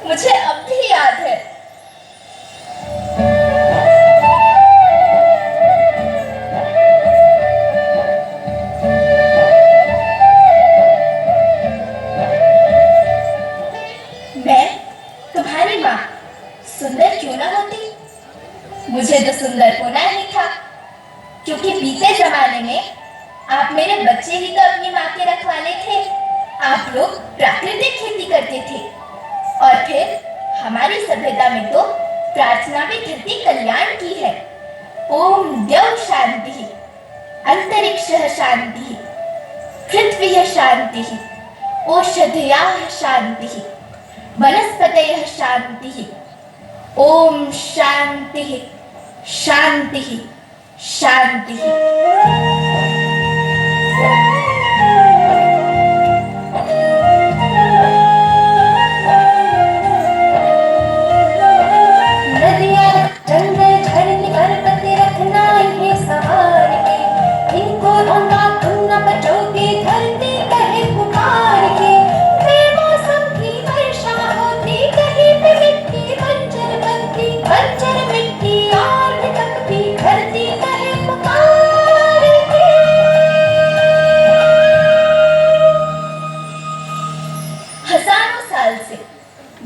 मुझे अब भी याद है। मैं तुम्हारी माँ सुंदर क्यों ना होती, मुझे तो सुंदर होना ही था, क्योंकि बीते जमाने में आप मेरे बच्चे ही तो अपनी माँ के रखवाले थे। आप लोग प्राकृतिक खेती करते थे और फिर हमारी सभ्यता में तो प्रार्थना भी धरती कल्याण की है। ओम द्यौ शांति, अंतरिक्षः शांति, पृथ्वी शांति, औषधयः शांति, वनस्पतयः शांति। ओम शांति शांति शांति।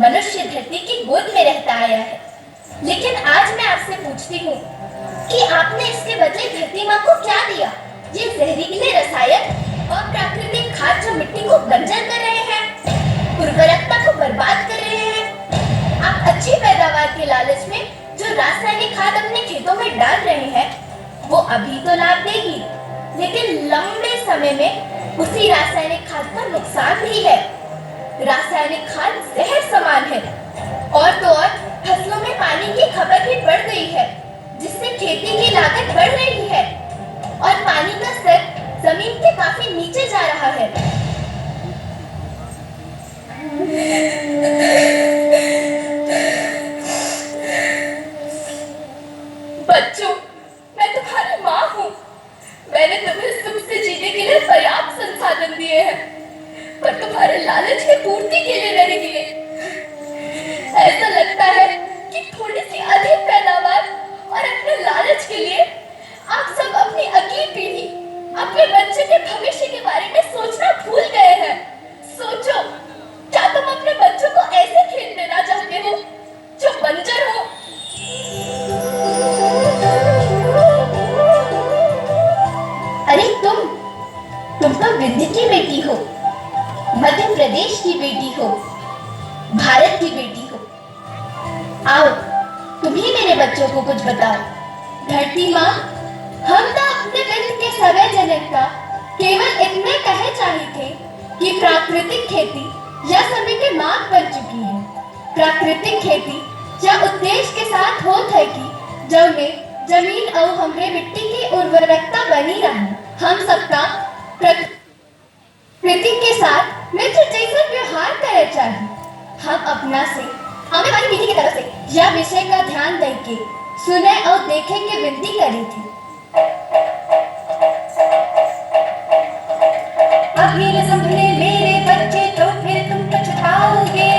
मनुष्य धरती की गोद में रहता आया है, लेकिन आज मैं आपसे पूछती हूँ कि आपने इसके बदले धरती माँ को क्या दिया? ये जहरीले रसायन और प्राकृतिक खाद जो मिट्टी को बंजर कर रहे हैं, उर्वरकता को बर्बाद कर रहे हैं। आप अच्छी पैदावार के लालच में जो रासायनिक खाद अपने खेतों में डाल रहे हैं, वो अभी तो लाभ देगी, लेकिन लंबे समय में उसी रासायनिक खाद का नुकसान भी है। रासायनिक खाद जहर समान है, और तो और फसलों में पानी की खपत भी बढ़ गई है, जिससे खेती की लागत बढ़ रही है और पानी का स्तर जमीन के काफी नीचे जा रहा है। बच्चों, मैं तुम्हारी माँ हूँ। मैंने तुम्हें सुख से जीने के लिए पर्याप्त संसाधन दिए हैं, पर तुम्हारे लालच की पूर्ति के लिए नहीं दिए। ऐसा लगता है कि थोड़ी सी अधिक पैदावार और अपने लालच के लिए आप सब अपनी अगली पीढ़ी, अपने बच्चे के भविष्य के बारे में सोचना भूल गए हैं। सोचो, क्या तुम अपने बच्चों को ऐसे खेल देना चाहते हो जो बंजर हो? अरे तुम तो विंध्य की बेटी हो, मध्य प्रदेश की बेटी हो, भारत की बेटी हो। आओ, तुम ही मेरे बच्चों को कुछ बताओ। धरती माँ, हम तो अपने पिता के समय जनक का केवल इतने कहे चाहे थे कि प्राकृतिक खेती यह समय की मांग बन चुकी है। प्राकृतिक खेती यह उद्देश्य के साथ होत है कि जब में जमीन और हमरे मिट्टी की उर्वरकता बनी रहे। हम सबका प्रकृति के साथ मित्र जैसा व्यवहार करे चाहिए। हम अपना से आने वाली पीढ़ी की तरफ से यह विषय का ध्यान देके सुने और देखे की विनती करी थी। अभी न संभले मेरे बच्चे तो फिर तुम पछताओगे।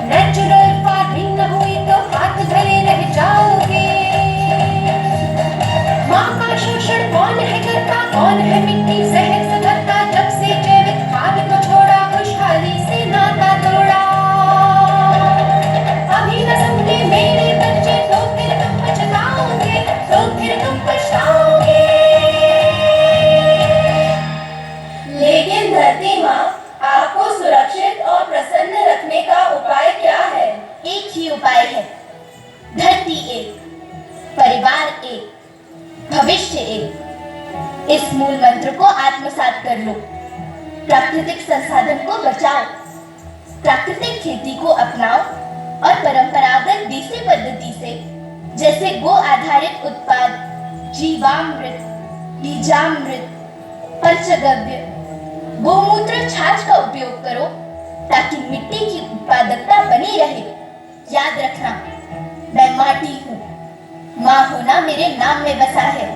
नेचुरल फार्मिंग न हुई तो हाथ धरे रह जाओगे। माँ का शोषण कौन है करता, कौन है मिट्टी जहर से भरता। जब से जैविक खाद को छोड़ा, खुशहाली से नाता तोड़ा। अभी न संभले मेरे बच्चे तो फिर तुम पछताओगे, तो फिर तुम पछताओगे। लेकिन धरती माँ, आपको सुरक्षित और प्रसन्न रखने का उपाय क्या है? एक ही उपाय है, धरती एक, परिवार एक, भविष्य एक। इस मूल मंत्र को आत्मसात कर लो। प्राकृतिक संसाधन को बचाओ, प्राकृतिक खेती को अपनाओ और परंपरागत देसी पद्धति से, जैसे गो आधारित उत्पाद, जीवामृत, बीजामृत, पंचगव्य, गोमूत्र छाछ का उपयोग करो, ताकि मिट्टी की उत्पादकता बनी रहे। याद रखना, मैं माटी हूँ, माँ होना मेरे नाम में बसा है।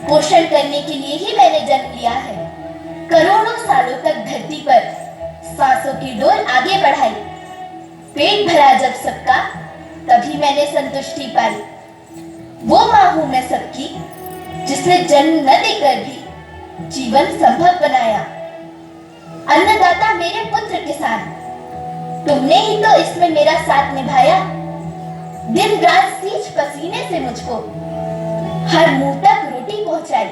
पोषण करने के लिए ही मैंने जन्म लिया है। करोड़ों सालों तक धरती पर सांसों की डोर आगे बढ़ाई। पेट भरा जब सबका, तभी मैंने संतुष्टि पाई। वो माँ हूं मैं सबकी, जिसने जन्म न देकर भी जीवन संभव बनाया। अन्नदाता मेरे पुत्र किसान, तुमने ही तो इसमें मेरा साथ निभाया। दिन रात सींच पसीने से मुझको हर मुंह तक रोटी पहुंचाई।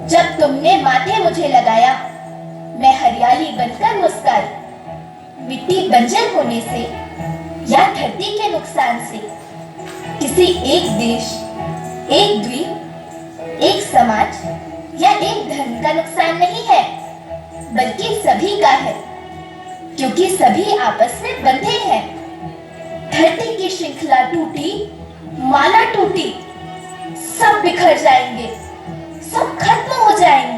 जब तुमने माथे मुझे लगाया, मैं हरियाली बनकर मुस्काई। मिट्टी बंजर होने से या धरती के नुकसान से किसी एक देश, एक द्वीप, एक समाज या एक धर्म का नुकसान नहीं है, बल्कि सभी का है, क्योंकि सभी आपस में बंधे हैं। धरती की श्रृंखला टूटी, माला टूटी, सब बिखर जाएंगे, सब खत्म हो जाएंगे।